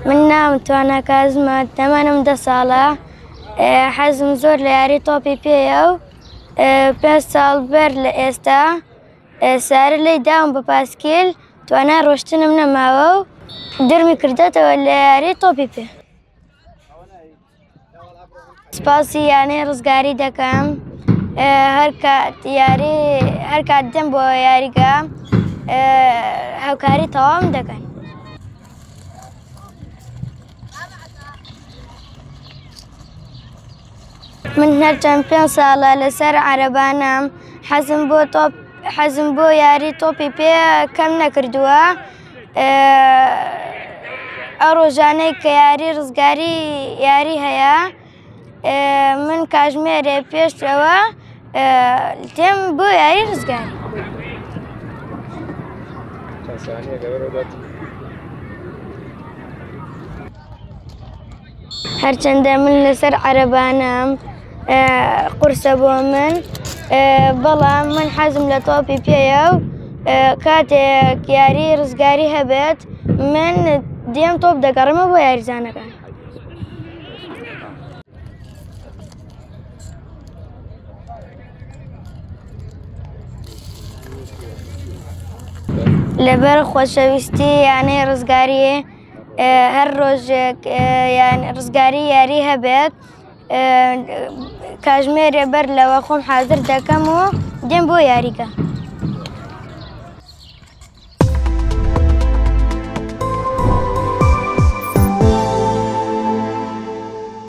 من نام توانا كازمة تمانم ده ساڵە حەزم زۆر لە یاری تۆپی پێیە و 5 ساڵ بەر لە ئێستا سارە لێی داوم بە پاسکیل توانای ڕۆشتنم نەماوە و درمی کردێتەوە لە یاری تۆپی پێ. سپاسی یانەی ڕزگاری دەکەم هەر کات دەم بۆ یاریگە هاوکاری تەواوم دەکەن. من هەرچەند 5 ساڵە لەسەر عەرەبانم حەزم بۆ یاری تۆپی پێ کەم نەکردووە. ئەو ڕۆژانەی کە یاری ڕزگاری یاری هەیە من کاتژمێرێ پێشەوە دێم بۆ یاری ڕزگاری. هەرچەندە من لەسەر عەرەبانم قورسە بۆ من بەڵام من حەزم لە تۆپی پێیە و کاتێک یاری ڕزگاری هەبێت من دێم تۆپ دەگەڕێمە بۆ یاریزانەکان. لەبەر خۆشەویستی یانەی ڕزگاری هەر ڕۆژێک ڕزگاری یاری هەبێت کاتژمێرێ بەر لەوە خۆم حازر دەکەم و دێم بۆ یاریگە.